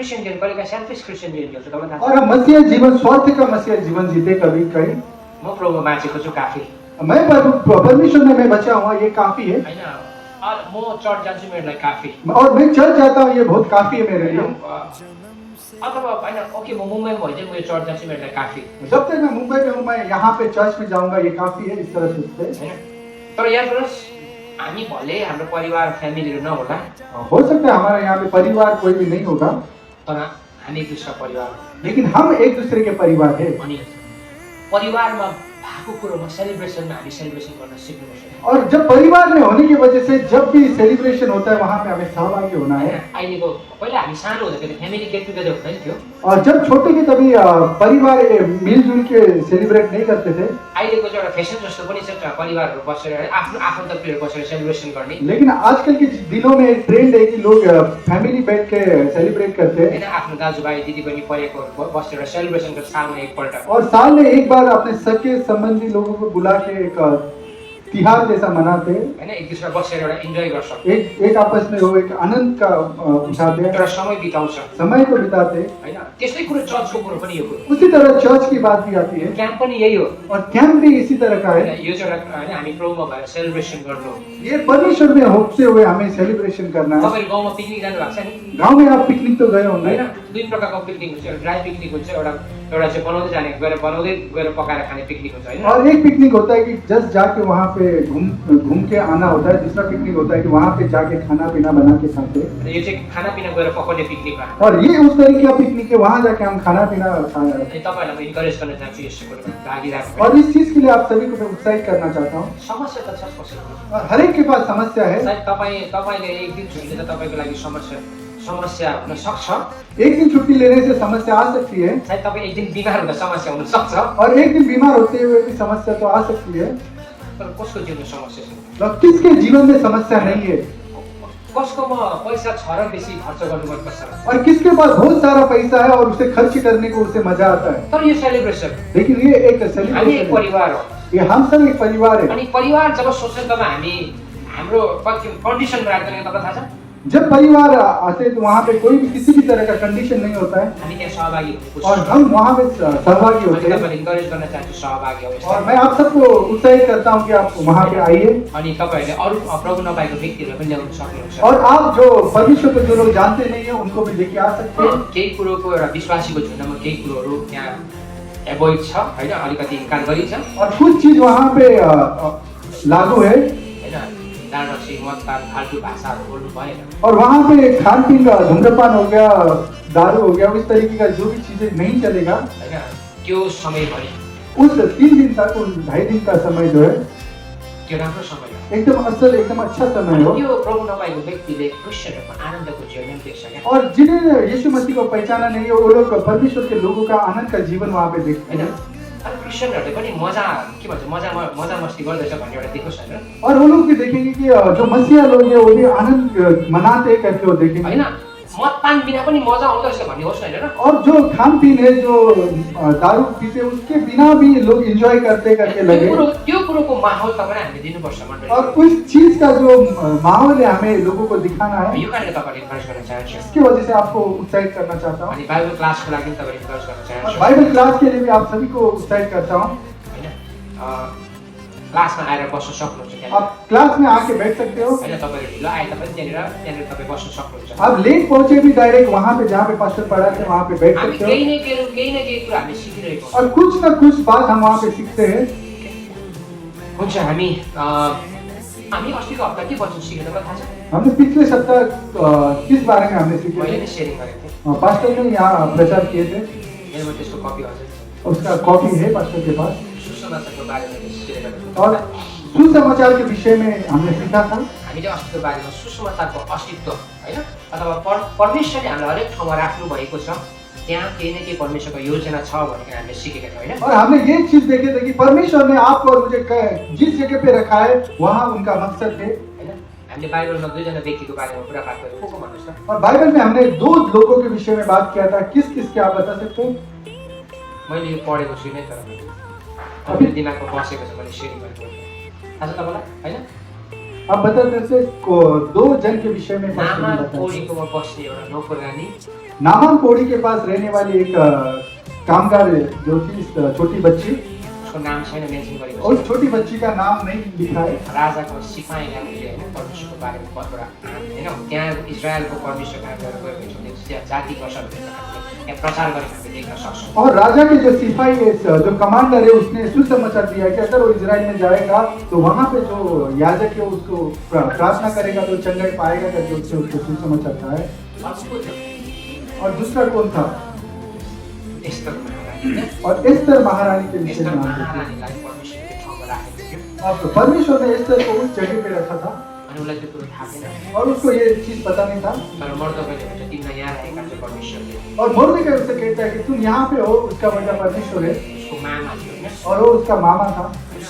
Christian जीवन कहिलेकाहीँ selfish Christian जीवन जिउँछ तपाईँलाई थाहा छ? और हम मसीह जीवन, स्वार्थ का मसीह जीवन जीते कभी कहीं। म प्रभुमा बाँचेको छु काफी मैं परमेश्वर में मैं बचा हुआ, ये काफी है। होइन। म चर्च जान्छु मेरो लागि काफी। और मैं चर्च जाता हूँ, ये बहुत काफी है मेरे लिए। अथवा होइन ओके म मुम्बईमा भइदियो म यो चर्च जान्छु मेरो लागि काफी जब तक मैं मुंबई में हूँ, मैं यहाँ पे चर्च में जाऊंगा, ये काफी है, इस तरह सोचते हैं। होइन। तर याद गर्नुहोस् हामी भले हाम्रो परिवार फ्यामिलीहरू नहोला हो सकता है हमारे यहाँ पे परिवार कोई भी नहीं होगा, तर हामी एक दूसरा परिवार हो। लेकिन हम एक दूसरे के परिवार है। अनि परिवारमा भएको कुरोमा सेलिब्रेसनमा हामी सेलिब्रेसन गर्न सिक्नुपर्छ। और जब परिवार में होने की वजह से जब भी सेलिब्रेशन होता है, वहाँ पे हमें सहभागी होना है। अहिलेको पहिला हामी सानो हुँदाखेरि फ्यामिली गेट टुगेदर हुँदैन थियो। और जब छोटे थे तभी परिवार मिलजुल के सेलिब्रेट नहीं करते थे। अहिलेको चाहिँ एउटा फेसन जस्तो पनि छ परिवारहरू बसेर आफ्नो आफन्तहरू बसेर सेलिब्रेसन गर्ने। लेकिन आजकल के दिनों में ट्रेंड है कि लोग फैमिली बैठ के सेलिब्रेट करते हैं। होइन आफ्नो दाजुभाइ दिदीबहिनी परेको बसेर सेलिब्रेसन गर्छ सालमा एकपल्ट। और साल में एक बार अपने सगे संबंधी लोगों को बुला के एक तिहार जैसा मनाते हैं। होइन एक दूसरा बसेर एउटा इन्जोय गर्छ, एक आपस में वो एक आनंद का उठाते हैं, एउटा समय बिताउँछ समय को बिताते हैं। होइन। त्यस्तै कुरो चर्चको कुरो पनि यो कुरो। उसी तरह चर्च की बात भी आती है, क्याम्प पनि यही हो। और कैंप भी इसी तरह का होइन है। यो चाहिँ एउटा होइन हामी प्रभुमा भएर सेलिब्रेसन गर्नु हो। ये परमेश्वर में होते हुए हमें सेलिब्रेशन करना है। तपाईँहरू गाउँमा पिकनिक जानु भएको छ नि? गांव में आप पिकनिक तो गए होंगे। होइन दुई प्रकारको पिकनिक हुन्छ, एउटा ड्राई पिकनिक हुन्छ, एउटा चाहिँ बनाउँदै जाने बनाउँदै गएर पकाएर खाने पिकनिक हुन्छ होइन। और एक पिकनिक होता है कि जस्ट जाके वहाँ पे घूम के आना होता है। दूसरा पिकनिक होता है कि वहाँ पे जाके खाना पीना बना के खाते हैं। यो चाहिँ खानापिना गएर पकाउने पिकनिक हो। और ये उस तरीके का पिकनिक है, वहाँ जाके हम खाना पीना खाए। अनि तपाईँहरूलाई म इन्करेज गर्न चाहन्छु यस कुरोमा भागी राख्नु। और इस चीज के लिए आप सभी को मैं उत्साहित करना चाहता हूँ। समस्या त छ कसैको, और हर एक के पास समस्या है। सायद तपाईँले एक दिन छुट्टी लिँदा तपाईँको लागि समस्या हुन सक्छ। एक दिन छुट्टी लेने से समस्या आ सकती है, सायद तपाईँ एक दिन बिमार हुँदा समस्या हुन सक्छ। और एक दिन बीमार होते हुए भी समस्या तो आ सकती है। तर कसको जीवनमा समस्या छ? और किसके जीवन में समस्या नहीं है? कसकोमा पैसा छ र बेसी खर्च गर्नु मन पर्छ, और किसके पास बहुत सारा पैसा है और उसे खर्च करने को उसे मजा आता है। तर यो सेलिब्रेसन लेकिन ये एक हामी एक सेलिब्रेशन है, परिवार हो। ये हम सब एक परिवार है। अनि परिवार जब सोच्छौँ तब हामी हाम्रो कन्डिसनमा राख्दैन, तपाईँलाई थाहा छ? जब परिवार आते तो वहाँ पे कोई भी किसी भी तरह का कंडीशन नहीं होता है, हामी त्यहाँ सहभागी हुनु और हम वहाँ पे सहभागी होते हैं। तपाईँले इन्करेज गर्न चाहन्छु सहभागी और होस्। मैं आप सबको उत्साहित करता हूँ कि आप वहाँ पे आइए। अनि तपाईँहरूले अरू प्रभु नपाएको व्यक्तिहरू पनि ल्याउन सक्नुहुन्छ। और आप जो परमेश्वर को जो लोग जानते नहीं है उनको भी लेके आ सकते हैं। केही कुरोको एउटा विश्वासीको झुन्डमा केही कुरोहरू त्यहाँ एभोइड छ होइन, अलिकति इन्कार गरिन्छ और कुछ चीज वहाँ पे लागू है। होइन। डाँडसी मतपान फाल्तु भाषाहरू बोल्नु भएन। और वहाँ पे खान पीन का धूम्रपान हो गया, दारू हो गया, इस तरीके का जो भी चीजें नहीं चलेगा। होइन त्यो समयभरि उस 3 दिन तक, उस 2.5 दिन का समय जो है त्यो राम्रो समय हो। एकदम असल, एकदम अच्छा समय हो। यो प्रभु नपाएको व्यक्तिले क्रिस्चियनहरूको आनन्दको जीवन देख्छ क्या। और जिन्हें यीशु मसीह को पहचाना नहीं है वो लोग परमेश्वर के लोगों का आनंद का जीवन वहाँ पे देखते होइन। हैं। अनि क्रिस्चियनहरूले पनि मजा के भन्छ मजा मस्ती गर्दैछ भन्ने एउटा देखोस् होइन। और वो लोग भी देखेंगे कि जो मसीहा लोग हैं वो भी आनंद मनाते हैं करके वो देखेंगे। होइन मदपान बिना पनि मजा आउँदो रहेछ भन्ने होस् होइन र। और जो खान पीन है, जो दारू पीते उसके बिना भी लोग एंजॉय करते करके लगे। त्यो कुरोको माहौल तपाईँलाई हामीले दिनुपर्छ मण्डली। और उस चीज का जो माहौल है हमें लोगों को दिखाना है। यो कारणले तपाईँले इन्करेज गर्न चाहन्छु। इसकी वजह से आपको उत्साहित करना चाहता हूँ। अनि बाइबल क्लासको लागि पनि तपाईँले इन्करेज गर्न और चाहन्छु। बाइबल क्लास के लिए भी आप सभी को उत्साहित करता हूँ। होइन क्लासमा आएर बस्न सक्नुहुन्छ त्यहाँ। आप क्लास में आके बैठ सकते हो। होइन तपाईँले ढिलो आए तापनि त्यहाँनिर तपाईँ बस्न सक्नुहुन्छ। आप लेट पहुंचे भी डायरेक्ट वहाँ पे जहाँ पे पास्टर पढ़ा थे वहाँ पे बैठ हामी सकते केही हो। न केही कुरा हामी सिकिरहेको और कुछ ना कुछ बात हम वहाँ पे सीखते हैं। हुन्छ। हामी अस्तिको हप्ता के वचन सिक्यो तपाईँलाई थाहा छ? हमने पिछले सप्ताह किस बारे में हमने सीखे मैले थे? नै सेयरिङ गरेको थिएँ। पास्टर ने यहाँ प्रचार किए थे। मेरोमा त्यसको कपी हजुर छ। उसका कॉपी है पास्टर के पास। सुसमाचारको बारेमा सिकेको थिएँ। और सुसमाचार के विषय में हमने सीखा था। हामीले अस्तिको बारेमा सुसमाचारको अस्तित्व होइन अथवा परमेश्वरले हामीलाई हरेक ठाउँमा राख्नु भएको छ, त्यहाँ केही न केही परमेश्वरको योजना छ भनेर हामीले सिकेका थियौँ होइन। और हमने ये चीज देखे थे कि परमेश्वर ने आपको और मुझे जिस जगह पे रखा है वहाँ उनका मकसद है। होइन हामीले बाइबलमा दुईजना व्यक्तिको बारेमा कुरा बात गऱ्यौँ। को भन्नुहोस् त? और बाइबल में हमने 2 लोगों के विषय में बात किया था। किस किस के आप बता सकते हो? मैले यो पढेको छुइनँ तर अभी दिमागमा बसेको छ, मैले सेयरिङ गरेको थाहा छ तपाईँलाई होइन। अब बताते थे को 2 जन के विषय में पास्टर ने नामान बताया। पोडीकोमा बस्ने एउटा नोकरानी नामान पौड़ी के पास रहने वाली एक कामगार जो थी छोटी बच्ची, उसको नाम छैन मेन्सन गरेको उस छोटी बच्ची का नाम नहीं लिखा है। राजाको सिपाहीलाई उनले होइन परमेश्वरको बारेमा कतिवटा होइन त्यहाँ इजरायलको परमेश्वर कहाँ गएर गएको छ भने जाति कसर यहाँ प्रचार गरेको हामीले देख्न सक्छौँ। और राजा के जो सिपाही है, जो कमांडर है, उसने सुसमाचार दिया कि अगर वो इजराइल में जाएगा तो वहां पे जो याजक है उसको प्रार्थना करेगा तो चंगाई पाएगा करके उससे उसको सुसमाचार था है। अर्को थियो और दूसरा कौन था? एस्तर महारानी और एस्तर महारानी के विषय एस्तर में हम देखते महारानीलाई परमेश्वरको ठाउँमा राखेको थियो हैं। अब परमेश्वर ने एस्तर को उस जगह पे रखा था अनि उसलाई त्यो कुरो थाहा थिएन। और उसको ये चीज पता नहीं था। तर मर्दकैले भन्छ तिमीलाई यहाँ राखेका चाहिँ परमेश्वरले और मोर्देखाई उससे कहता है कि तुम यहाँ पे हो, उसका वजह परमेश्वर है उसको मामा थियो होइन और वो उसका मामा था।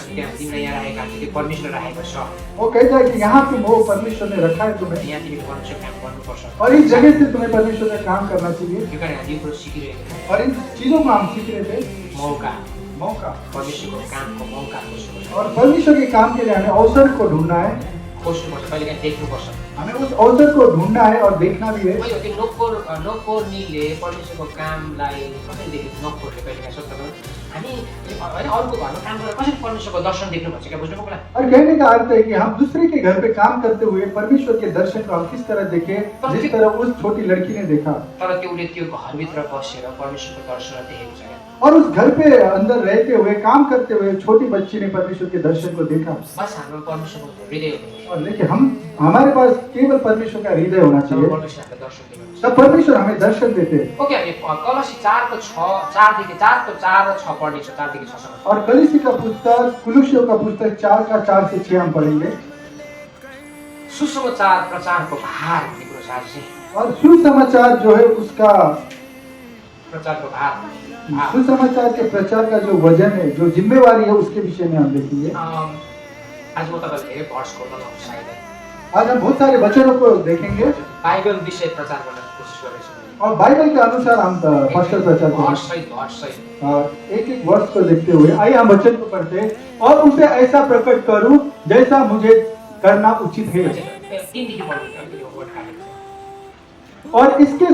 त्यहाँ तिमीलाई यहाँ राखेका चाहिँ त्यो परमेश्वर राखेको छ वो कहता है कि यहाँ तुम हो, परमेश्वर ने रखा है तुम्हें यहाँ तिमीले परमेश्वर काम गर्नुपर्छ। और इस जगह से तुम्हें परमेश्वर का काम करना चाहिए। त्यो कारण हामी यो कुरो सिकिरहेको छौँ। और इन चीजों को हम सीख रहे थे। मौका मौका परमेश्वरको कामको मौका खोज्नुपर्छ और परमेश्वर के काम के लिए हमें अवसर को ढूंढना है। खोज्नुपर्छ कहिलेकाहीँ देख्नुपर्छ। हमें उस अवसर को ढूंढना है और देखना भी है। मैले त्यो नोकोर्नीले परमेश्वरको कामलाई कसरी देखेको नोकोरले कहिलेकाहीँ सोध्छ हामी होइन अरूको घरमा काम गरेर कसरी परमेश्वरको दर्शन देख्नु भन्छ क्या बुझ्नु मलाई। और कहने का अर्थ है कि हम दूसरे के घर पे काम करते हुए परमेश्वर के दर्शन को हम किस तरह देखें, जिस तरह उस छोटी लड़की ने देखा। तर त्यो उसले त्यो घरभित्र बसेर परमेश्वरको दर्शन देखेको छ क्या। और उस घर पे अंदर रहते हुए काम करते हुए छोटी बच्ची ने परमेश्वर के दर्शन को देखा। बस हाम्रो परमेश्वरको हृदय हुनुपर्छ। और देखिए हमारे पास केवल परमेश्वर का हृदय होना जब चाहिए, परमेश्वर हामीलाई दर्शन दिनुहुन्छ। तब परमेश्वर हमें दर्शन देते हैं। ओके हामी कलसी 4:4 4 र 6 पढ्नेछौँ 4देखि 6 सम्म। और कलीसी का पुस्तक, कुलुसियों का पुस्तक 4 से 6 हम पढ़ेंगे। सुसमाचार प्रचारको भार भन्ने कुरो छ आज चाहिँ। और सुसमाचार जो है उसका, प्रचारको भार सुसमाचार के प्रचार का जो वजन है, जो जिम्मेवारी है, उसके विषय में हम देखेंगे। आज म तपाईँलाई धेरै भर्स खोल्न नहुन्छ सायदै। आज हम बहुत सारे वचनों को देखेंगे बाइबल विषय प्रचार गर्न कोसिस गर्दैछौँ। और बाइबल के अनुसार हम पास्टर प्रचार करेंगे। भर्ससहित और एक वर्ष को देखते हुए आइए हम वचन को पढ़ते हैं। और उसे ऐसा प्रकट करूं जैसा मुझे करना उचित है। 3देखि पढ्नु वर्ड काटेको और इसके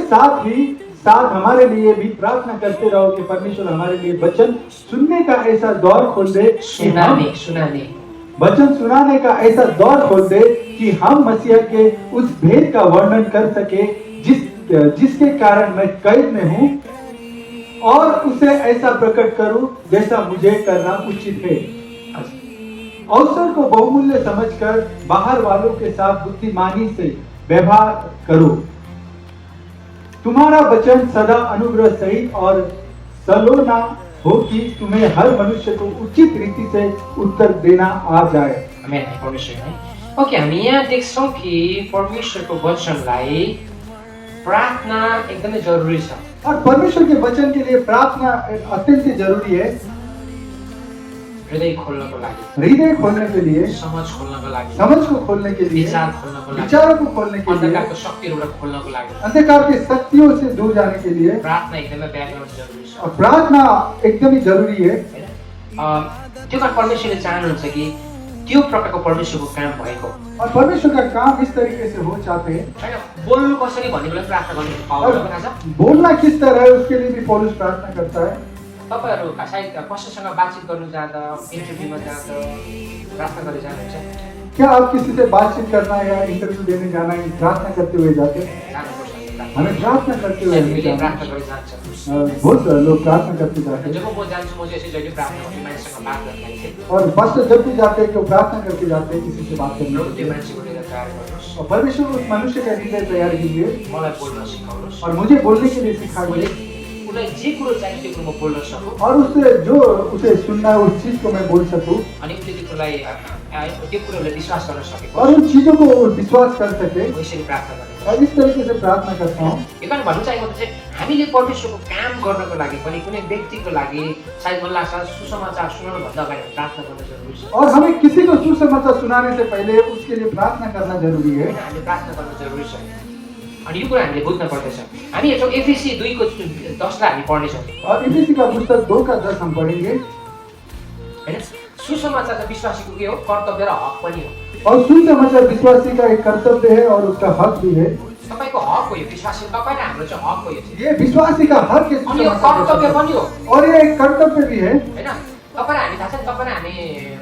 साथ हमारे लिए भी प्रार्थना करते रहो कि परमेश्वर हमारे लिए वचन सुनने का ऐसा दौर खोल दे कि हम सुनाने वचन सुनाने का ऐसा दौर खोल दे कि हम मसीह के उस भेद का वर्णन कर सके जिसके कारण मैं कैद में हूँ, और उसे ऐसा प्रकट करूं जैसा मुझे करना उचित है। अवसर को बहुमूल्य समझकर बाहर वालों के साथ बुद्धिमानी से व्यवहार करो। तुम्हारा वचन सदा अनुग्रह सहित और सलोना हो कि तुम्हें हर मनुष्य को उचित रीति से उत्तर देना आ जाए। आमेन परमेश्वर है। ओके हामी यहाँ देख्छौँ कि परमेश्वरको वचनलाई प्रार्थना एकदमै जरुरी छ। और परमेश्वर के वचन के लिए प्रार्थना अत्यंत जरूरी है। हृदय खोल्नको लागि, हृदय खोलने के लिए, समझ खोल्नको लागि, समझ को खोलने के लिए, विचार खोल्नको लागि, विचारों को खोलने के लिए, अन्धकारको शक्तिहरूलाई खोल्नको लागि, अंधकार के शक्तियों से दूर जाने के लिए प्रार्थना एकदमै ब्याकग्राउन्ड जरुरी छ। और प्रार्थना एकदम ही जरूरी है। त्यो कारण परमेश्वरले चाहनुहुन्छ कि त्यो प्रकारको परमेश्वरको काम भएको। और परमेश्वर का काम इस तरीके से हो चाहते हैं। हैन बोल्नु कसरी भन्ने बेला प्रार्थना गर्नु पाउँछ और थाहा छ। बोलना किस तरह है उसके लिए भी पौलुस प्रार्थना करता है। तपाईहरु सायद कसैसँग बातचित गर्नु जाँदा, इन्टरभ्यूमा जाँदा प्रार्थना गरी जानुहुन्छ। क्या आप किसी से बातचीत करना या इंटरव्यू देने जाना है, प्रार्थना करते हुए जाते हैं? हमें प्रार्थना करते हुए नहीं जाना। प्रार्थना गरी जान्छ। बहुत लोग प्रार्थना करते जाते हैं। जब म जान्छु म चाहिँ यसै जहिले प्रार्थना गर्छु मान्छेसँग बात गर्नलाई चाहिँ। और पास्टर जब भी जाते हैं तो प्रार्थना करके जाते हैं किसी से बात करने प्रभु के त्यो लिए। मान्छेको हृदय तयार गर्नुहोस्। और परमेश्वर उस मनुष्य का हृदय तैयार कीजिए मलाई बोल्न सिकाउनुहोस्। और मुझे बोलने के लिए सिखाइए। उसलाई जे कुरो चाहियो त्यो कुरो म बोल्न सकूँ। और उससे जो उसे सुनना है उस चीज को मैं बोल सकूं। अनि उसले त्यो कुरोलाई त्यो कुरोलाई विश्वास गर्न सकेको और उन चीजों को विश्वास कर सके। यसरी प्रार्थना गर्ने। और इस तरीके से प्रार्थना करता हूँ। यो कारण भन्नु चाहेको चाहिँ हामीले परमेश्वरको काम गर्नको लागि पनि कुनै व्यक्तिको लागि सायद मलाई लाग्छ सुसमाचार सुनाउनु भन्दा अगाडि प्रार्थना गर्न जरुरी छ। और हमें किसी को सुसमाचार सुनाने से पहले उसके लिए प्रार्थना करना जरूरी है। हामीले प्रार्थना गर्न जरुरी छ। अनि यो कुरा हामीले बुझ्न पर्दछ। हामी हेर्छौँ एफएसी 2:10 लाई हामी पढ्नेछौँ। और इफिसी का पुस्तक 2:10 हम पढ़ेंगे। हैन सुसमाचार चाहिँ विश्वासीको के हो? कर्तव्य र हक पनि हो। और सुसमाचार विश्वासी का एक कर्तव्य है और उसका हक भी है। तपाईँको हक हो यो विश्वासी, तपाईँ र हाम्रो चाहिँ हक हो यो। ये विश्वासी का हक है अनि यो कर्तव्य पनि हो और ये एक कर्तव्य भी है। हैन? तपाईँ र हामी थाहा छ नि, तपाईँ र हामी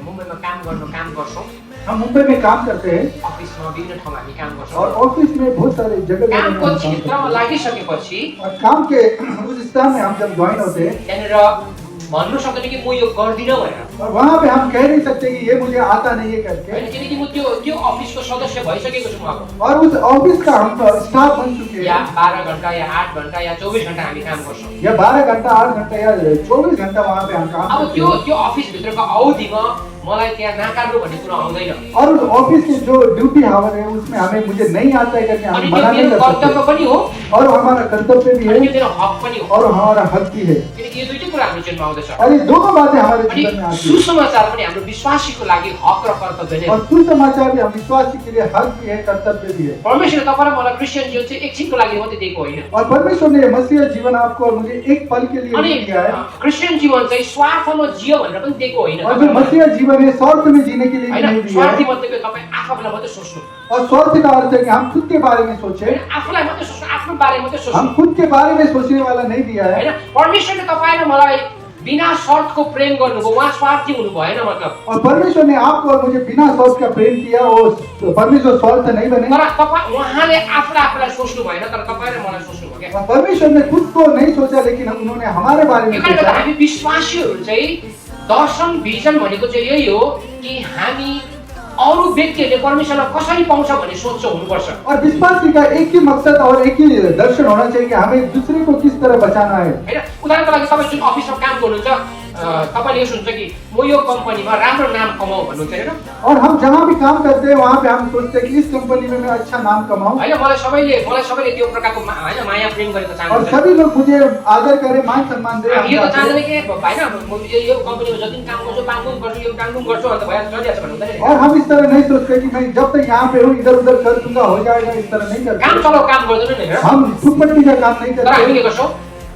मुम्बईमा काम गर्छौँ, हम मुंबई में काम करते हैं अफिसमा विभिन्न ठाउँमा हामी काम गर्छौँ। और ऑफिस में बहुत सारे जगह में कामको हम काम क्षेत्रमा करते हैं। लागिसकेपछि और काम के उस स्थान में हम जब ज्वाइन होते हैं त्यहाँनिर भन्नु सक्दैन कि म यो गर्दिनँ भनेर, और वहाँ पे हम कह नहीं सकते कि ये मुझे आता नहीं है करके। होइन? किनकि म त्यो अफिसको सदस्य भइसकेको छु म अब। और उस ऑफिस का हम स्टाफ बन चुके या हैं। 12 घण्टा या 8 घण्टा या 24 घण्टा हामी काम गर्छौँ। या 12 घंटा 8 घंटा या 24 घंटा वहाँ पे हम काम अब करते त्यो हैं। त्यो अफिसभित्रको अवधिमा मलाई त्यहाँ नाकार्नु भन्ने कुरा आउँदैन। और उस ऑफिस के जो ड्यूटी आवर है उसमें हमें मुझे नहीं आता है करके अनि हम त्यो मना नहीं मेरो कर कर्तव्य सकते। पनि हो और हमारा कर्तव्य भी अनि है त्यो मेरो हक पनि हो, और हमारा हक भी है। किनकि यो दुईटै कुरा हाम्रो जीवनमा आउँदछ। और ये दोनों बातें हमारे अनि जीवन में आती है। सुसमाचार पनि हाम्रो विश्वासीको लागि हक र कर्तव्य नै हो। और सुसमाचार भी हम विश्वासी के लिए हक भी है, कर्तव्य भी है। परमेश्वरले तपाईँ र मलाई क्रिस्चियन जीवन चाहिँ एकछिनको लागि मात्रै दिएको होइन। और परमेश्वर ने मसीह जीवन आपको और मुझे एक पल के लिए अनि नहीं दिया है। क्रिस्चियन जीवन चाहिँ स्वार्थमा जियो भनेर पनि दिएको होइन। और जो मसीह जीवन है स्वार्थ में जीने के लिए भी होइन? नहीं दिया स्वार्थी है। मतलब तपाईँ आफूलाई मात्रै सोच्नु, और स्वार्थ का अर्थ है कि हम खुद के बारे में सोचे, होइन? आफूलाई मात्रै सोच्नु, आफ्नो बारे मात्रै सोच्नु, हम खुद के बारे में सोचने वाला नहीं दिया है। होइन? परमेश्वरले तपाईँ र मलाई बिना शर्तको प्रेम गर्नुभयो, उहाँ स्वार्थी हुनु भएन मतलब। और परमेश्वर ने आपको और मुझे बिना स्वार्थ का प्रेम किया, वो परमेश्वर स्वार्थ नहीं बने। तर तपाईँ उहाँले आफूलाई सोच्नु भएन, तर तपाईँ र मलाई सोच्नु भयो क्या। और परमेश्वर ने खुद को नहीं सोचा लेकिन उन्होंने हमारे बारे में यो कारणले गर्दा सोचा। हामी विश्वासीहरू चाहिँ दर्शन भिजन भनेको चाहिँ यही हो कि हामी अरू व्यक्तिहरूले परमेश्वरलाई कसरी पाउँछ भन्ने सोच चाहिँ हुनुपर्छ। और विश्वासी का एक ही मकसद और एक ही दर्शन होना चाहिए कि हमें दूसरे को किस तरह बचाना है। होइन? उदाहरणको लागि तपाईँ जुन अफिसमा काम गर्नुहुन्छ, तपाईँले यो सोच्नुहुन्छ कि म यो कम्पनीमा राम्रो नाम कमाऊ भन्नुहुन्छ होइन? और हम जहाँ भी काम करते हैं वहाँ पे हम सोचते हैं कि इस कंपनी में मैं अच्छा नाम कमाऊं होइन? मलाई सबैले त्यो प्रकारको होइन माया प्रेम गरेको और चाहनुहुन्छ। सभी लोग मुझे आदर करें, मान सम्मान दें। हम यो त चाहते चाहँदैन हैं। कि होइन म यो कम्पनीमा जति पनि काम गर्छु, बाङबुङ गर्छु, यो बाङबुङ गर्छु अन्त भइहाल्छ, चलिहाल्छ भन्नु हुँदैन। और हम इस तरह नहीं सोचते कि मैं जब तक यहाँ पे हूँ इधर उधर कर दूंगा हो जाएगा, इस तरह नहीं काम करते। चलाउ काम गर्दैन नि होइन? हम फुटपट्टी का काम नहीं तर हामी के करते गर्छौँ?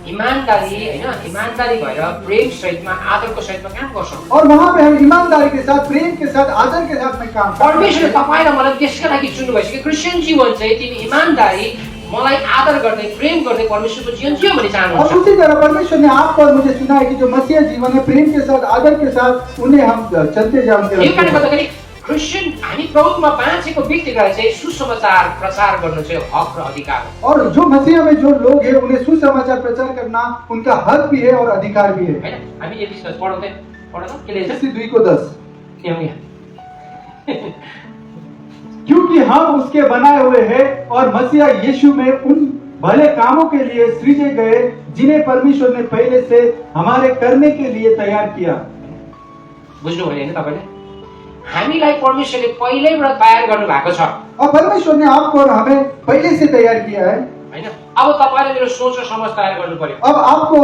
इमानदारी होइन? इमानदारी भएर प्रेम सहितमा आदरको सहितमा काम गर्छौँ। और वहाँ पे हम ईमानदारी के साथ, प्रेम के साथ, आदर के साथ में काम करते परमेश्वरले हैं। तपाईँ र मलाई त्यसका लागि चुन्नु भइसक्यो। क्रिस्चियन जीवन चाहिँ तिमी इमानदारी, मलाई आदर गर्दै प्रेम गर्दै परमेश्वरको जीवन जियो भन्ने और चाहनुहुन्छ। उसी तरह परमेश्वर ने आपको और मुझे सुना है कि जो मसीह जीवन है प्रेम के साथ, आदर के साथ, उन्हें हम चलते जाए उनके यो रास्ते कारणले पर। गर्दाखेरि क्रिस्चियन हामी प्रभुमा बाँचेको व्यक्तिलाई चाहिँ सुसमाचार प्रचार गर्नु चाहिँ हक र अधिकार हो। और जो मसीह में जो लोग हैं उन्हें सुसमाचार प्रचार करना उनका हक भी है और अधिकार भी है। होइन? हामी यो विषय पढाउँदै के लेख्छ? इसी 2:10 यहाँ क्योंकि हम उसके बनाए हुए हैं और मसीह यीशु में उन भले कामों के लिए सृजे गए जिन्हें परमेश्वर ने पहले से हमारे करने के लिए तैयार किया। बुझ्नु भयो होइन तपाईँले? हामीलाई परमेश्वरले पहिल्यैबाट तयार गर्नु भएको छ और परमेश्वर ने आपको और हमें पहले से तैयार किया है। होइन? अब तपाईँले मेरो सोच र समझ तयार गर्नु पर्यो अब आपको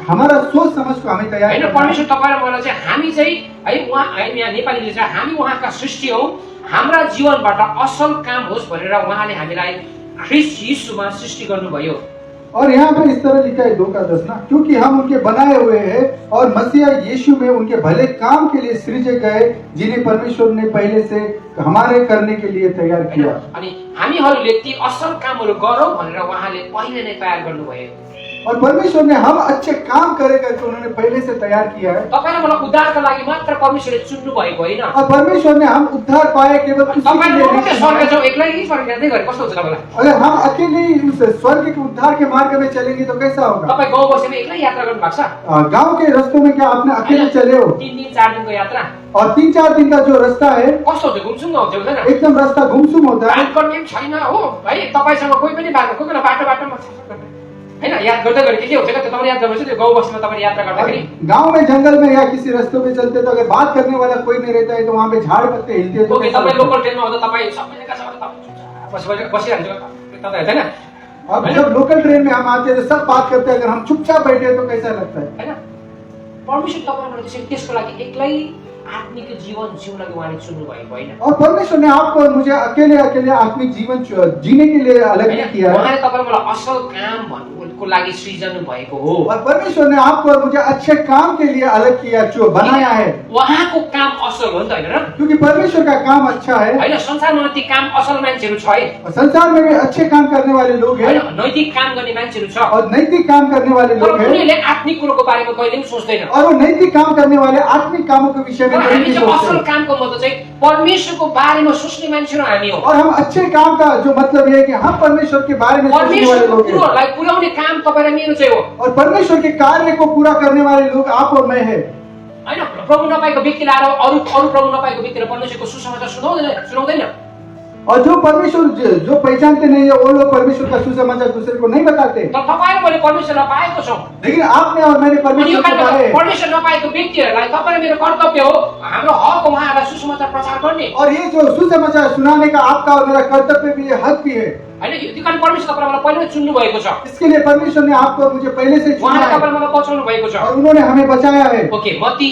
हमारा सोच समझ को हमें तैयार होइन? करना है। परमेश्वर तपाईँ र मलाई चाहिँ हामी चाहिँ है उहाँ है यहाँ नेपालीले चाहिँ हामी उहाँका सृष्टि हौ, हाम्रा जीवनबाट असल काम होस् भनेर उहाँले हामीलाई ख्रिस्ट यीशुमा सृष्टि गर्नुभयो। और यहाँ पे इस तरह लिखा है 2:10 ना, क्योंकि हम उनके बनाए हुए हैं और मसीह यीशु में उनके भले काम के लिए सृजे गए जिन्हें परमेश्वर ने पहले से हमारे करने के लिए तैयार किया। अनि हामीहरूले ती असल कामहरू गरौँ भनेर उहाँले पहिले नै तयार गर्नुभयो। और परमेश्वर ने हम अच्छे काम करे करके उन्होंने पहले से तैयार किया है। तपाईँ र मलाई उद्धारका लागि मात्र परमेश्वरले चुन्नु भएको होइन। और परमेश्वर ने हम उद्धार पाए केवल उसी के तपाईँ लिए र म नहीं मात्रै चुना स्वर्ग है। जाउँ एक्लै स्वर्ग जाँदै गरे कस्तो हुन्छ तपाईँलाई? अगर हम अकेले ही उस स्वर्ग के उद्धार के मार्ग में चलेंगे तो कैसा होगा? तपाईँ गाउँ बसेर एक्लै यात्रा गर्नु भएको छ? गांव के रस्तों में क्या आपने अकेले चले हो? 3 दिन 4 दिनको यात्रा और 3-4 दिन का जो रास्ता है कस्तो हुन्छ? घुमसुम आउँछ हुँदैन? एकदम रास्ता गुमसुम होता है। बात गर्ने पनि छैन हो है? तपाईँसँग कोही पनि बाटो कोही बेला बाटोमा होइन याद गर्दै गरे के हुन्छ क्या? तपाईँले याद गर्नुहोस् त्यो गाउँ बस्तीमा तपाईँले यात्रा गर्दाखेरि गांव में जंगल में या किसी रास्तों में चलते तो अगर बात करने वाला कोई नहीं रहता है तो वहाँ पे झाड़ पत्ते हिलते हैं तो ओके कैसा तपाईँ लगता है? लोकल ट्रेनमा आउँदा तपाईँ सबैले कहाँ छ भने तपाईँ बसिरहन्छ तपाईँ होइन? अब जब लोकल ट्रेन में हम आते हैं तो सब बात करते हैं, अगर हम चुपचाप बैठे हैं तो कैसा लगता है? होइन? परमेश्वर तपाईँलाई त्यसरी त्यसको लागि एक्लै आत्मिक जीवन जिउनको उहाँले चुन्नु भएको होइन। और परमेश्वर ने आपको और मुझे अकेले अकेले आत्मिक जीवन जीने के लिए अलग नहीं किया है। उहाँले तपाईँलाई मलाई असल काम भन्नु को लागि सृजन भएको हो। और परमेश्वर ने आपको और मुझे अच्छे काम के लिए अलग किया, जो बनाया है, उहाँको काम असल हो नि त, हैन र? क्योंकि परमेश्वर का काम अच्छा है। हैन, संसारमा ती काम असल मान्छेहरू छ है, और संसार में भी अच्छे काम करने वाले लोग हैं हैन, नैतिक काम गर्ने मान्छेहरू छ, और नैतिक काम करने वाले तर लोग हैं, उनीहरूले आत्मिक कुरोको बारेमा कहिले पनि सोच्दैन। और वो नैतिक काम करने वाले आत्मिक कामों के विषय में तर कभी हामी नहीं चाहिँ असल सोचते। कामको मतलब चाहिँ परमेश्वरको बारेमा सोच्ने मान्छेहरू हामी हो। और हम अच्छे काम का जो मतलब ये है कि हम परमेश्वर के बारे में सोचने वाले परमेश्वरको लोग हैं, कुरोहरूलाई पुर्याउने काम तपाईँ र मेरो चाहिँ हो, और परमेश्वर के कार्य को पूरा करने वाले लोग आप और मैं है। हैन? प्रभु नपाएको व्यक्तिले आएर अरू प्रभु नपाएको व्यक्तिले परमेश्वरको सुसमाचार सुनाउँदैन। और जो परमेश्वर जो पहचानते नहीं है, वो लोग परमेश्वर का सुसमाचार दूसरे को नहीं बताते। तर तपाईँ र मैले परमेश्वरलाई पाएको छौँ। लेकिन आपने और मैंने अनि यो परमेश्वर को पाए कारण परमेश्वर नपाएको व्यक्तिहरूलाई तपाईँ र मेरो कर्तव्य हो हाम्रो हक उहाँहरूलाई सुसमाचार प्रचार गर्ने, और ये जो सुसमाचार सुनाने का आपका और मेरा कर्तव्य भी है, हक भी है। हैन? त्यो कारण परमेश्वर तपाईँलाई पहिल्यै चुन्नु भएको छ, इसके लिए परमेश्वर ने आपको और मुझे पहले से चुना उहाँले है तपाईँलाई मलाई बचाउनु भएको छ। और उन्होंने हमें बचाया है। ओके, मत्ती